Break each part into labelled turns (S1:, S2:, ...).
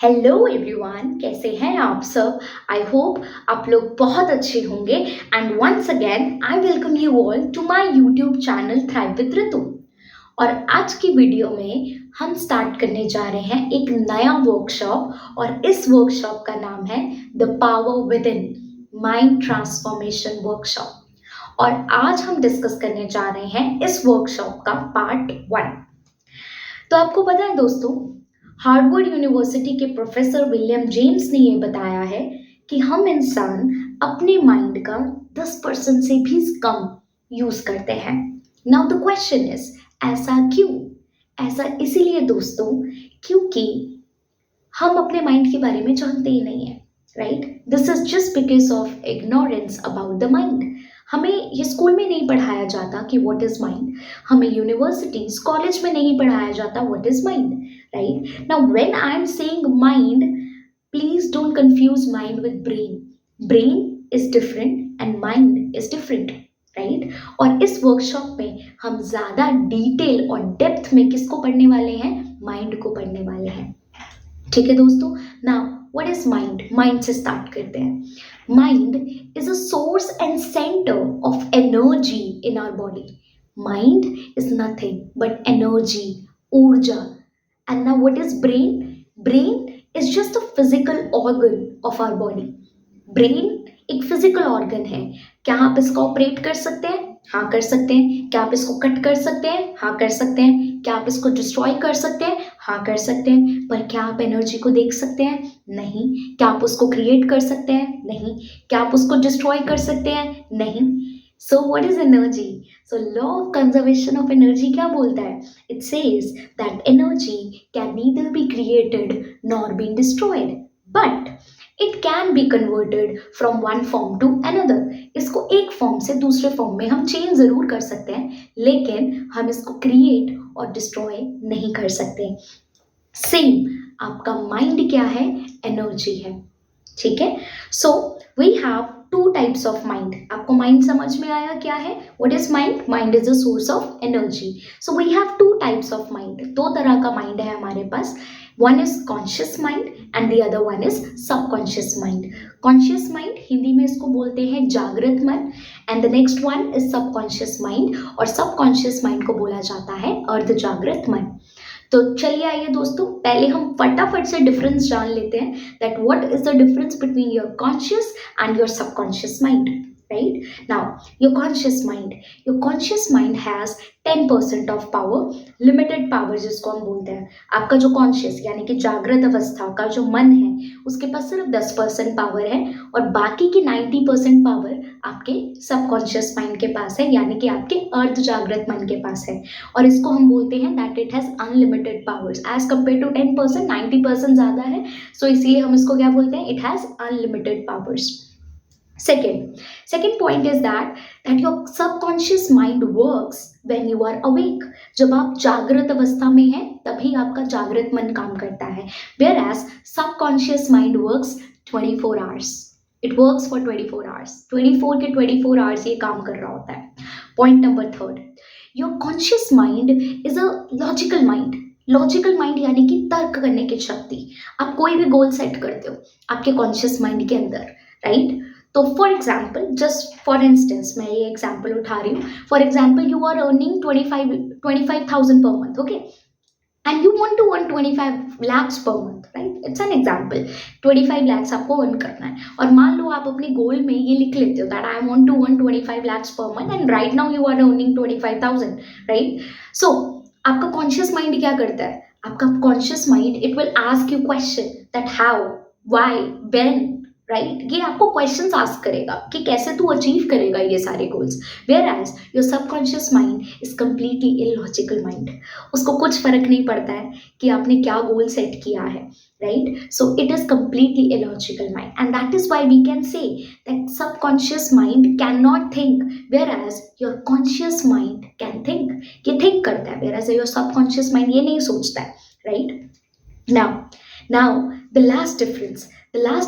S1: Hello everyone, कैसे हैं आप सब। आई होप आप लोग बहुत अच्छे होंगे and once again I welcome you all to my YouTube channel thrive with Ritu. और आज की वीडियो में हम स्टार्ट करने जा रहे हैं एक नया वर्कशॉप और इस वर्कशॉप का नाम है the power with in mind transformation workshop. और आज हम डिस्कस करने जा रहे हैं इस वर्कशॉप का पार्ट 1। तो आपको पता है दोस्तों, हार्वर्ड यूनिवर्सिटी के प्रोफेसर विलियम जेम्स ने यह बताया है कि हम इंसान अपने माइंड का 10% से भी कम यूज करते हैं। नाउ द क्वेश्चन इज, ऐसा क्यों? ऐसा इसीलिए दोस्तों क्योंकि हम अपने माइंड के बारे में जानते ही नहीं है, right. This is just because of ignorance about the mind. हमें ये स्कूल में नहीं पढ़ाया जाता कि व्हाट इज माइंड। हमें यूनिवर्सिटीज कॉलेज में नहीं पढ़ाया जाता what is mind, right. Now when I am saying mind, please don't confuse mind with brain. Brain is different and mind is different, right. और इस वर्कशॉप में हम ज्यादा डिटेल और डेप्थ में किसको पढ़ने वाले हैं? माइंड को पढ़ने वाले हैं, ठीक है दोस्तों। Now what is mind? Mind से स्टार्ट करते हैं। Mind is a source and centre of energy in our body. Mind is nothing but energy, ऊर्जा। And now what is brain? Brain is just a physical organ of our body. Brain एक physical organ है। क्या आप इसको operate कर सकते हैं? हाँ कर सकते हैं। क्या आप इसको कट कर सकते हैं? हाँ कर सकते हैं। क्या आप इसको डिस्ट्रॉय कर सकते हैं? हाँ कर सकते हैं। पर क्या आप एनर्जी को देख सकते हैं? नहीं। क्या आप उसको क्रिएट कर सकते हैं? नहीं। क्या आप उसको डिस्ट्रॉय कर सकते हैं? नहीं। So what is energy? So law of conservation of energy क्या बोलता है? It says that energy can neither be created nor be destroyed, but it can be converted from one form to another. इसको एक form से दूसरे form में हम change जरूर कर सकते हैं, लेकिन हम इसको क्रिएट और डिस्ट्रॉय नहीं कर सकते। सेम आपका माइंड क्या है? एनर्जी है, ठीक है। So we have two types of mind. आपको माइंड समझ में आया क्या है? What is mind? Mind is a source of energy. So we have two types of mind. दो तरह का माइंड है हमारे पास। One is conscious mind and the other one is subconscious mind. Conscious mind Hindi में इसको बोलते हैं जागृत मन, and the next one is subconscious mind, और सबकॉन्शियस माइंड को बोला जाता है अर्ध जागृत मन। तो चलिए आइए दोस्तों, पहले हम फटाफट से डिफरेंस जान लेते हैं that what is the difference between your conscious and your subconscious mind, right? Now, your conscious mind has 10% of power, limited power जिसको हम बोलते हैं। आपका जो कॉन्शियस यानी कि जागृत अवस्था का जो मन है, उसके पास सिर्फ 10% पावर है, और बाकी की 90% पावर आपके सबकॉन्शियस माइंड के पास है, यानी कि आपके अर्ध जागृत मन के पास है। और इसको हम बोलते हैं that it has unlimited powers as compare to 10%। 90% ज़्यादा है, सो इसलिए हम इसको क्या बोलते हैं? It has unlimited powers. Second point is that your subconscious mind works when you are awake. जब आप जागृत अवस्था में हैं तभी आपका जागृत मन काम करता है, whereas subconscious mind works 24 hours. It works for 24 hours. 24 के 24 hours ये काम कर रहा होता है। Point number 3, your conscious mind is a logical mind. Logical mind यानी कि तर्क करने की शक्ति। आप कोई भी गोल सेट करते हो आपके कॉन्शियस माइंड के अंदर, राइट? तो for example, just for instance मैं ये एग्जाम्पल उठा रही हूँ। For example, you are earning 25,000 per month, okay, and you want to earn 25 lakhs पर month, right? It's an example. 25 lakhs आपको अर्न करना है, और मान लो आप अपने गोल में ये लिख लेते हो that I want to earn 25 lakhs पर month, and right now you are earning 25,000, right? So आपका कॉन्शियस माइंड क्या करता है? आपका conscious mind it will ask you question that how, why, when, right? ये आपको क्वेश्चंस आस्क करेगा कि कैसे तू अचीव करेगा ये सारे goals. Whereas your subconscious mind is completely illogical mind. उसको कुछ फर्क नहीं पड़ता है कि आपने क्या गोल सेट किया है, right? So it is completely illogical mind, and that is why we can say that subconscious mind can not think, whereas your conscious mind can think. ये थिंक करता है, whereas your subconscious mind ये नहीं सोचता है, right? Now, the last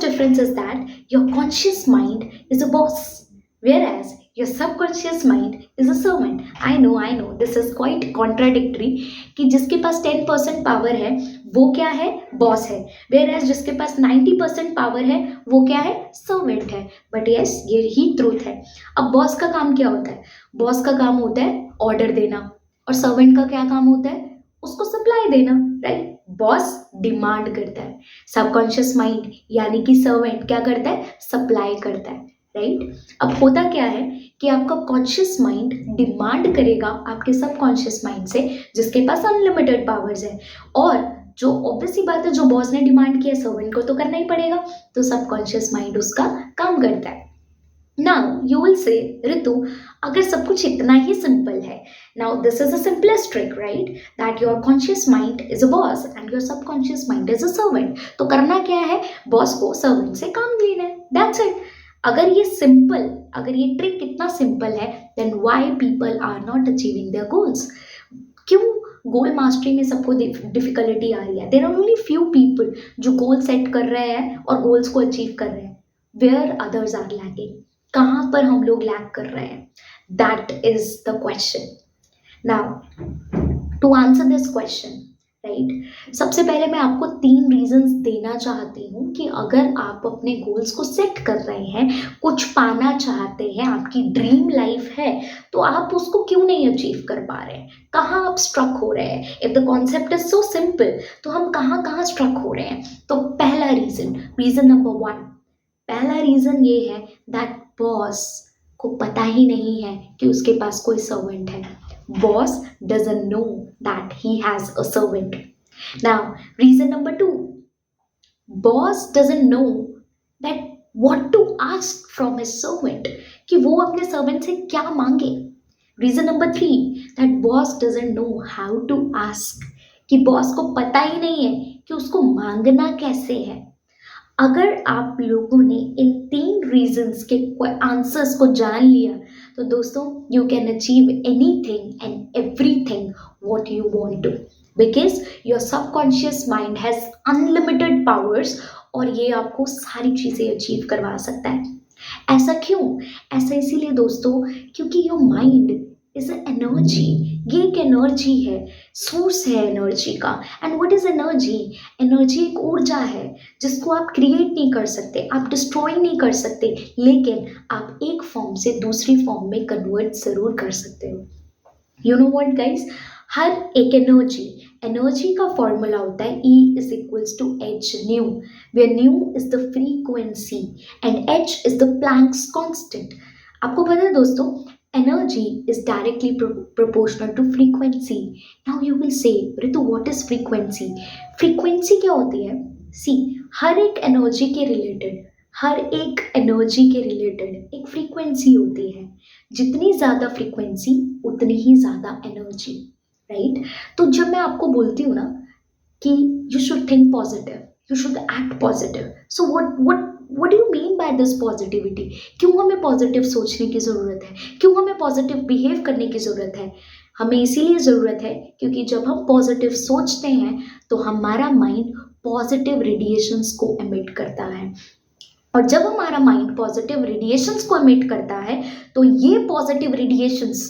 S1: difference is that your conscious mind is a boss, whereas your subconscious mind is a servant. I know this is quite contradictory कि जिसके पास 10% power है वो क्या है, बॉस है, वेयर एज जिसके पास 90% पावर है वो क्या है, सर्वेंट है। बट यस, ये ही ट्रूथ है। अब बॉस का काम क्या होता है, बॉस का काम होता है ऑर्डर देना, और सर्वेंट का क्या काम होता है, उसको सप्लाई देना, राइट। बॉस डिमांड करता है, सबकॉन्शियस माइंड यानी कि सर्वेंट क्या करता है, सप्लाई करता है, राइट। अब होता क्या है कि आपका कॉन्शियस माइंड डिमांड करेगा आपके सबकॉन्शियस माइंड से जिसके पास अनलिमिटेड पावर्स है, और जो ऑब्वियसली बात है, जो बॉस ने डिमांड किया सर्वेंट को तो करना ही पड़ेगा, तो सबकॉन्शियस माइंड उसका काम करता है। नाउ यू विल से ऋतु, अगर सब कुछ इतना ही सिंपल है, now this is the simplest trick, right, that your conscious mind is a boss and your subconscious mind is a servant. तो करना क्या है, बॉस को सर्वेंट से काम लेना है, दैट्स इट। अगर ये सिंपल, अगर ये ट्रिक इतना सिंपल है, then why people are not achieving their goals? क्यों गोल मास्टरी में सबको डिफिकल्टी आ रही है? There are only few people जो गोल सेट कर रहे हैं और गोल्स को अचीव कर रहे हैं। Where others are lacking? कहाँ पर हम लोग लैक कर रहे हैं? That is the question. Now to answer this question, right, सबसे पहले मैं आपको 3 रीजंस देना चाहती हूँ कि अगर आप अपने गोल्स को सेट कर रहे हैं, कुछ पाना चाहते हैं, आपकी ड्रीम लाइफ है, तो आप उसको क्यों नहीं अचीव कर पा रहे हैं? कहाँ आप स्ट्रक हो रहे हैं? If the concept is so simple, तो हम कहाँ कहाँ स्ट्रक हो रहे हैं? तो पहला रीजन नंबर 1, पहला रीजन ये है दैट बॉस को पता ही नहीं है कि उसके पास कोई सर्वेंट है। Boss doesn't know that he has a servant. Now, reason number 2, boss doesn't know that what to ask from his servant, कि वो अपने सर्वेंट से क्या मांगे। Reason number 3, that boss doesn't know how to ask, कि boss को पता ही नहीं है कि उसको मांगना कैसे है। अगर आप लोगों ने इन 3 रीजंस के आंसर्स को जान लिया, तो दोस्तों you can achieve anything and everything what you want to, because your subconscious mind has unlimited powers, और ये आपको सारी चीज़ें अचीव करवा सकता है। ऐसा क्यों? ऐसा इसीलिए दोस्तों क्योंकि योर माइंड इज एनर्जी, ये एक एनर्जी है, सोर्स है एनर्जी का। And what is energy? Energy एक ऊर्जा है जिसको आप क्रिएट नहीं कर सकते, आप डिस्ट्रॉय नहीं कर सकते, लेकिन आप एक फॉर्म से दूसरी फॉर्म में कन्वर्ट जरूर कर सकते हो। यू नो व्हाट गाइस, हर एक एनर्जी का फॉर्मूला होता है E is equals to h nu, where nu is the frequency and h is the Planck's constant। आपको पता है दोस्तों, energy is directly proportional to frequency। Now you will say, Ritu, what is frequency? Frequency क्या होती है? See, हर एक energy के related एक फ्रीक्वेंसी होती है। जितनी ज़्यादा फ्रीक्वेंसी उतनी ही ज़्यादा एनर्जी, राइट। तो जब मैं आपको बोलती हूँ ना कि you should think positive, you should act positive, so what do you mean by this positivity? क्यों हमें पॉजिटिव सोचने की ज़रूरत है? क्यों हमें पॉजिटिव बिहेव करने की ज़रूरत है? हमें इसीलिए ज़रूरत है क्योंकि जब हम पॉजिटिव सोचते हैं तो हमारा माइंड पॉजिटिव रेडिएशंस को एमिट करता है, और जब हमारा माइंड पॉजिटिव रेडिएशंस को एमिट करता है तो ये पॉजिटिव रेडिएशंस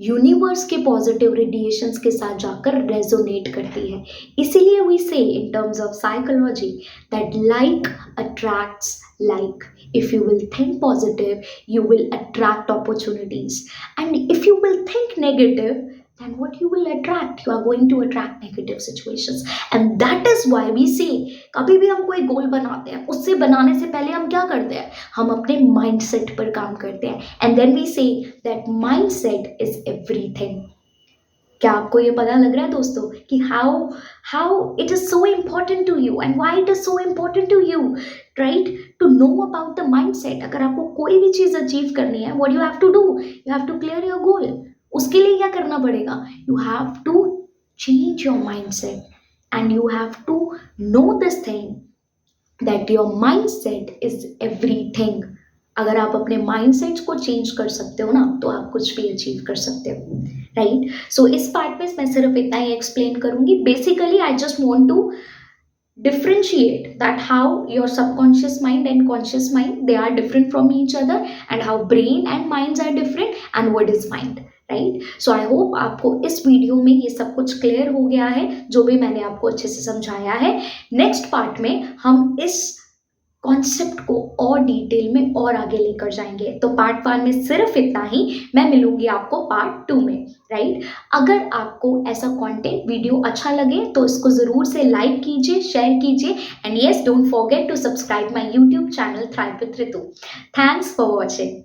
S1: यूनिवर्स के पॉजिटिव रेडिएशंस के साथ जाकर रेजोनेट करती है। इसीलिए वी से in terms of psychology that like attracts like. If you will think positive you will attract opportunities, and if you will think negative, then what you will attract, you are going to attract negative situations। And that is why we say, कभी भी हम कोई गोल बनाते हैं, उससे बनाने से पहले हम क्या करते हैं? हम अपने माइंडसेट पर काम करते हैं, and then we say that mindset is everything। क्या आपको ये पता लग रहा है दोस्तों कि how it is so important to you and why it is so important to you, right, to know about the mindset। अगर आपको कोई भी चीज़ अचीव करनी है, what you have to do, you have to clear your goal। उसके लिए क्या करना पड़ेगा? You have to change your mindset and you have to know this thing that your mindset is everything। अगर आप अपने माइंडसेट को चेंज कर सकते हो ना, तो आप कुछ भी अचीव कर सकते हो, राइट। सो इस पार्ट में मैं सिर्फ इतना ही एक्सप्लेन करूंगी। Basically I just want to differentiate that how your subconscious mind and conscious mind, they are different from each other, and how brain and minds are different, and what is mind, right. So I hope आपको इस video में ये सब कुछ clear हो गया है, जो भी मैंने आपको अच्छे से समझाया है. नेक्स्ट पार्ट में हम इस कॉन्सेप्ट को और डिटेल में और आगे लेकर जाएंगे. तो पार्ट 1 में सिर्फ इतना ही. मैं मिलूंगी आपको पार्ट 2 में, राइट. अगर आपको ऐसा कंटेंट वीडियो अच्छा लगे तो इसको ज़रूर से लाइक कीजिए, शेयर कीजिए, and yes, don't forget to subscribe my YouTube channel thrive with Ritu. Thanks for watching.